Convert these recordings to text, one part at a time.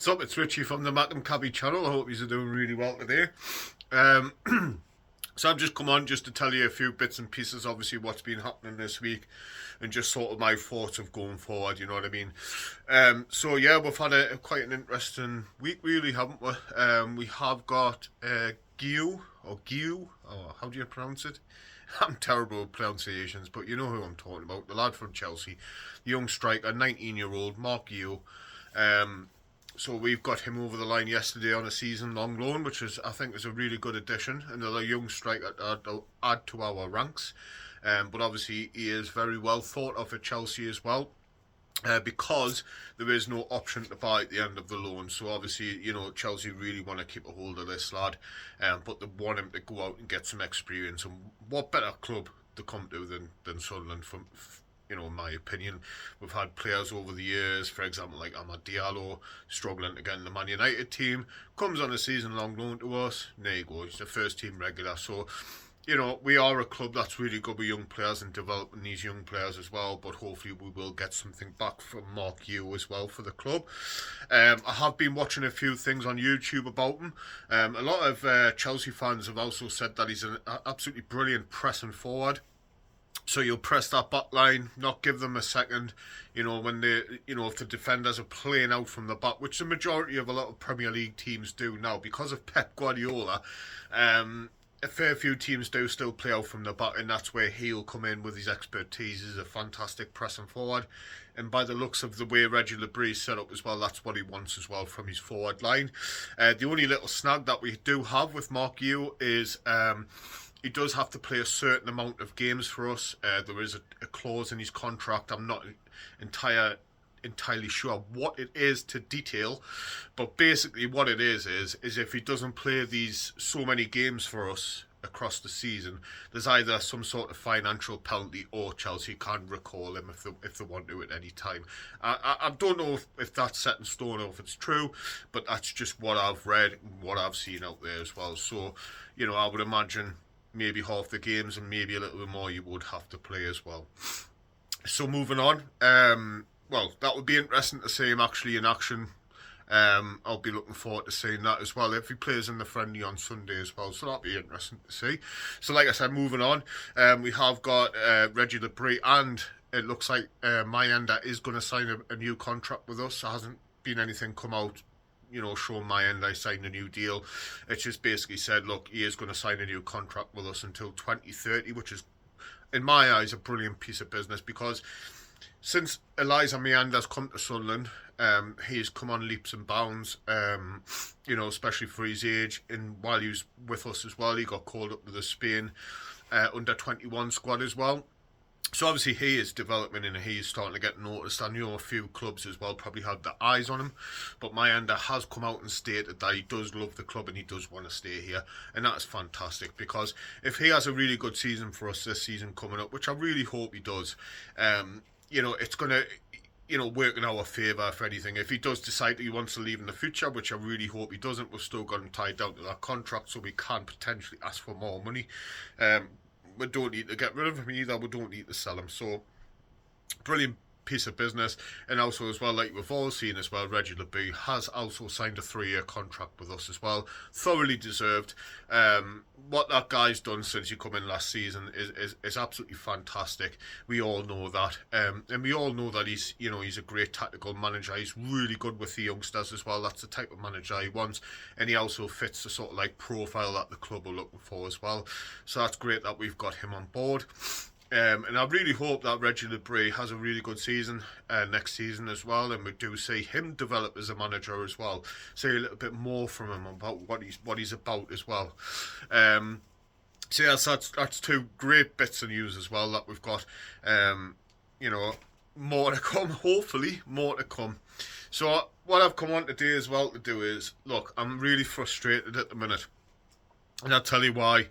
What's up? It's Richie from the Mac and Cabby channel. I hope you're doing really well today. Um, so I've just come on just to tell you a few bits and pieces, obviously what's been happening this week and just sort of my thoughts of going forward, you know what I mean? So yeah, we've had quite an interesting week really, haven't we? We have got Gio, or how do you pronounce it? I'm terrible with pronunciations, but you know who I'm talking about. The lad from Chelsea, the young striker, 19-year-old, Mark Gio. So we've got him over the line yesterday on a season-long loan, which I think is a really good addition. Another young striker to add to our ranks. But obviously he is very well thought of at Chelsea as well. Because there is no option to buy at the end of the loan. So obviously, you know, Chelsea really want to keep a hold of this lad, but they want him to go out and get some experience. And what better club to come to than Sunderland, from, you know, in my opinion. We've had players over the years, for example, like Amad Diallo, struggling to get in the Man United team, comes on a season-long loan to us, and there you go, he's the first team regular. So, you know, we are a club that's really good with young players and developing these young players as well, but hopefully we will get something back from Mark Hugh as well for the club. I have been watching a few things on YouTube about him. A lot of Chelsea fans have also said that he's an absolutely brilliant pressing forward. So you'll press that back line, not give them a second, you know, when if the defenders are playing out from the back, which the majority of a lot of Premier League teams do now, because of Pep Guardiola. A fair few teams do still play out from the back, and that's where he'll come in with his expertise. He's a fantastic pressing forward, and by the looks of the way Reggie Labrie set up as well, that's what he wants as well from his forward line. The only little snag that we do have with Mark Hugh is he does have to play a certain amount of games for us. There is a clause in his contract. I'm not entirely sure what it is to detail, but basically what it is if he doesn't play these so many games for us across the season, there's either some sort of financial penalty or Chelsea can recall him if they want to at any time. I don't know if that's set in stone or if it's true, but that's just what I've read and what I've seen out there as well. So, you know, I would imagine maybe half the games and maybe a little bit more you would have to play as well. So moving on, well, that would be interesting to see him actually in action. I'll be looking forward to seeing that as well if he plays in the friendly on Sunday as well, so that'll be interesting to see. So like I said, moving on, we have got Reggie Labrie, and it looks like Mandla is going to sign a new contract with us. There hasn't been anything come out, you know, showing Mandla signed a new deal. It's just basically said, look, he is going to sign a new contract with us until 2030, which is, in my eyes, a brilliant piece of business, because since Eliza Mandla's come to Sunderland, he's come on leaps and bounds, you know, especially for his age. And while he was with us as well, he got called up to the Spain under-21 squad as well. So obviously he is developing and he's starting to get noticed. I know a few clubs as well probably had their eyes on him, but Mandla has come out and stated that he does love the club and he does want to stay here, and that's fantastic, because if he has a really good season for us this season coming up, which I really hope he does, you know, it's going to, you know, work in our favour if anything. If he does decide that he wants to leave in the future, which I really hope he doesn't, we've still got him tied down to that contract, so we can potentially ask for more money. We don't need to get rid of him either, we don't need to sell him. So brilliant piece of business. And also as well, like we've all seen as well, Reggie Labrie has also signed a 3-year contract with us as well, thoroughly deserved. What that guy's done since he come in last season is absolutely fantastic. We all know that, and we all know that he's, you know, he's a great tactical manager. He's really good with the youngsters as well. That's the type of manager he wants, and he also fits the sort of like profile that the club are looking for as well. So that's great that we've got him on board. And I really hope that Reggie Labrie has a really good season next season as well, and we do see him develop as a manager as well. See a little bit more from him about what he's about as well. So yes, that's two great bits of news as well that we've got. You know, more to come. Hopefully, more to come. So what I've come on today as well to do is, look, I'm really frustrated at the minute, and I'll tell you why.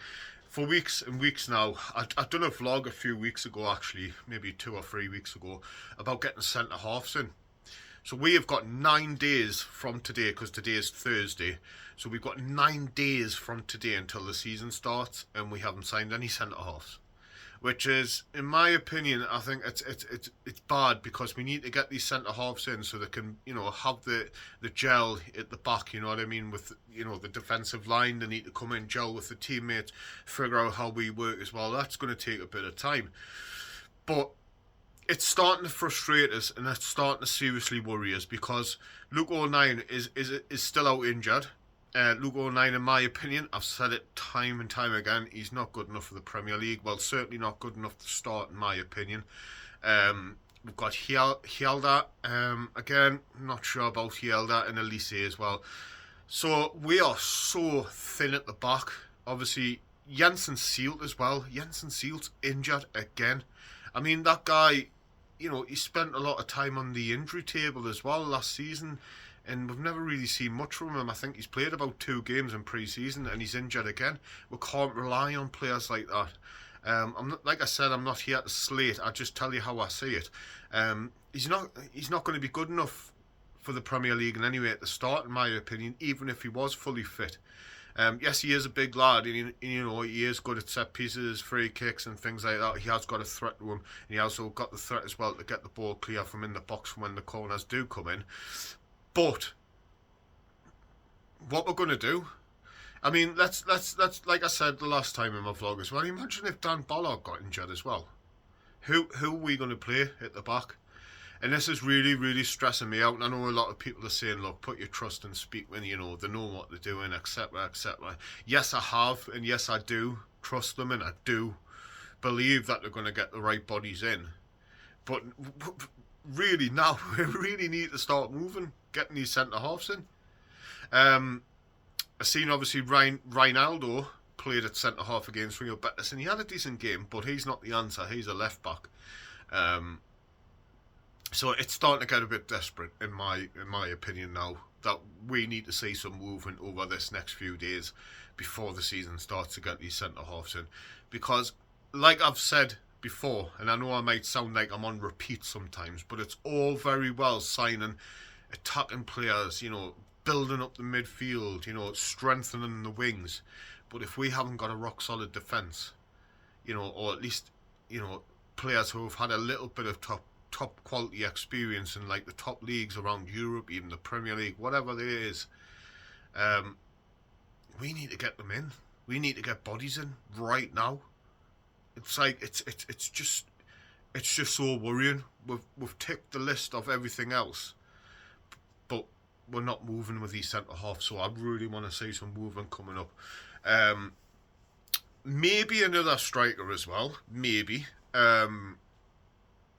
For weeks and weeks now, I've done a vlog a few weeks ago, actually, maybe 2 or 3 weeks ago, about getting centre halves in. So we have got 9 days from today, because today is Thursday. So we've got 9 days from today until the season starts, and we haven't signed any centre halves. which is, in my opinion, I think it's bad because we need to get these centre halves in so they can, have the gel at the back. You know what I mean? With the defensive line, they need to come in, gel with the teammates, figure out how we work as well. That's going to take a bit of time, but it's starting to frustrate us, and it's starting to seriously worry us because Luke O'Nien is still out injured. Luke O'Nien, in my opinion, I've said it time and time again, he's not good enough for the Premier League. Well, certainly not good enough to start, in my opinion. We've got Hjelde. Again, not sure about Hjelde, and Elise as well. So we are so thin at the back. Obviously, Jensen Seelt as well. Jensen Seelt's injured again. I mean, that guy, he spent a lot of time on the injury table as well last season, and we've never really seen much from him. I think he's played about 2 games in pre-season, and he's injured again. We can't rely on players like that. Like I said, I'm not here to slate. I just tell you how I see it. He's not going to be good enough for the Premier League in any way at the start, in my opinion, even if he was fully fit. Yes, he is a big lad, and he is good at set pieces, free kicks and things like that. He has got a threat to him, and he also got the threat as well to get the ball clear from in the box when the corners do come in. But what we're going to do, I mean, let's like I said the last time in my vlog as well, imagine if Dan Ballard got injured as well. Who are we going to play at the back? And this is really, really stressing me out. And I know a lot of people are saying, look, put your trust and speak when, they know what they're doing, etc., etc. Yes, I have, and yes, I do trust them, and I do believe that they're going to get the right bodies in. But really, now, we really need to start moving, getting these centre-halves in. I've seen, obviously, Ronaldo played at centre-half against Real Betis, and he had a decent game, but he's not the answer. He's a left-back. So it's starting to get a bit desperate, in my opinion now, that we need to see some movement over this next few days before the season starts to get these centre-halves in. Because, like I've said before, and I know I might sound like I'm on repeat sometimes, but it's all very well signing attacking players, building up the midfield, strengthening the wings. But if we haven't got a rock-solid defence, or at least, players who have had a little bit of top quality experience in like the top leagues around Europe, even the Premier League, whatever there is, we need to get them in. We need to get bodies in right now. It's like it's just so worrying. We've ticked the list of everything else, but we're not moving with these centre halves. So I really want to see some movement coming up. Maybe another striker as well. Maybe.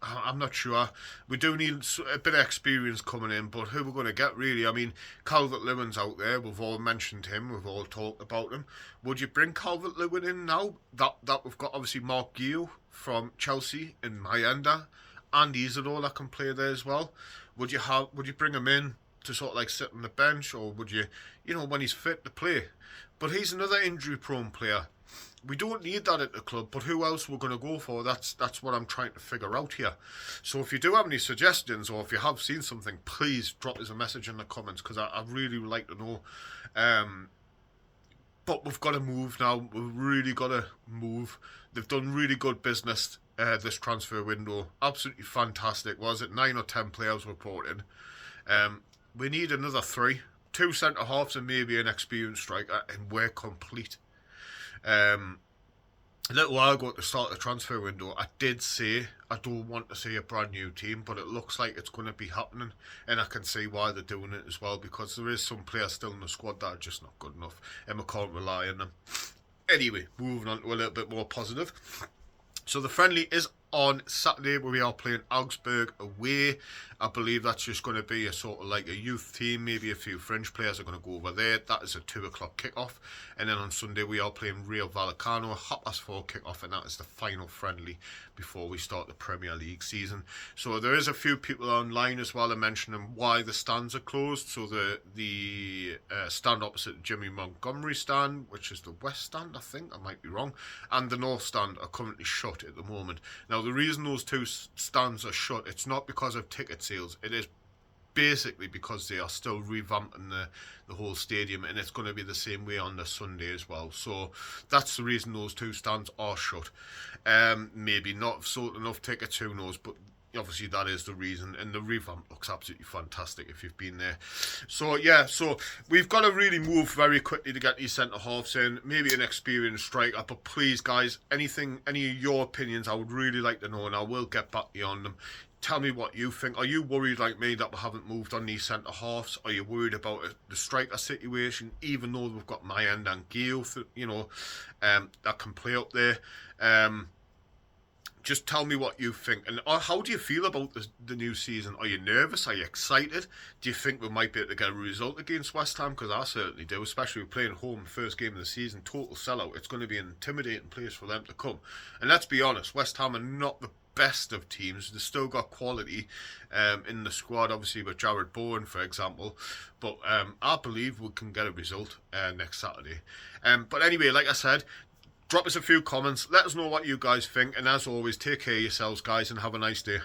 I'm not sure. We do need a bit of experience coming in, but who we're going to get, really? I mean, Calvert-Lewin's out there. We've all mentioned him. We've all talked about him. Would you bring Calvert-Lewin in now? That we've got, obviously, Mark Guillou from Chelsea in Mayenda, and Isidore that can play there as well. Would you bring him in to sort of like sit on the bench, or would you, when he's fit to play? But he's another injury-prone player. We don't need that at the club, but who else we're going to go for? That's what I'm trying to figure out here. So if you do have any suggestions, or if you have seen something, please drop us a message in the comments, because I really would like to know. But we've got to move now. We've really got to move. They've done really good business this transfer window. Absolutely fantastic. Was it 9 or 10 players were brought in? We need another 3. 2 centre-halves and maybe an experienced striker, and we're complete. A little while ago at the start of the transfer window, I did say I don't want to see a brand new team, but it looks like it's going to be happening, and I can see why they're doing it as well, because there is some players still in the squad that are just not good enough, and we can't rely on them. Anyway, moving on to a little bit more positive. So the friendly is on Saturday, where we are playing Augsburg away. I believe that's just going to be a sort of like a youth team. Maybe a few French players are going to go over there. That is a 2 o'clock kickoff. And then on Sunday we are playing Real Vallecano, a 4:30 kickoff, and that is the final friendly before we start the Premier League season. So there is a few people online as well mentioning why the stands are closed. So the stand opposite Jimmy Montgomery stand, which is the west stand, I think, I might be wrong, and the north stand are currently shut at the moment. Now the reason those 2 stands are shut, it's not because of ticket sales. It is basically because they are still revamping the whole stadium, and it's going to be the same way on the Sunday as well. So that's the reason those two stands are shut. Maybe not sold enough tickets, who knows, but obviously that is the reason, and the revamp looks absolutely fantastic if you've been there. So yeah, so we've got to really move very quickly to get these centre halves in, maybe an experienced striker, but please guys, any of your opinions I would really like to know, and I will get back to you on them. Tell me what you think. Are you worried like me that we haven't moved on these centre halves? Are you worried about the striker situation, even though we've got Mayenda and Gio, that can play up there? Just tell me what you think. And how do you feel about the new season? Are you nervous? Are you excited? Do you think we might be able to get a result against West Ham? Because I certainly do, especially playing home first game of the season, total sellout. It's going to be an intimidating place for them to come. And let's be honest, West Ham are not the best of teams. They've still got quality in the squad, obviously with Jared Bowen, for example. But I believe we can get a result next Saturday. But anyway, like I said, drop us a few comments. Let us know what you guys think. And as always, take care of yourselves, guys, and have a nice day.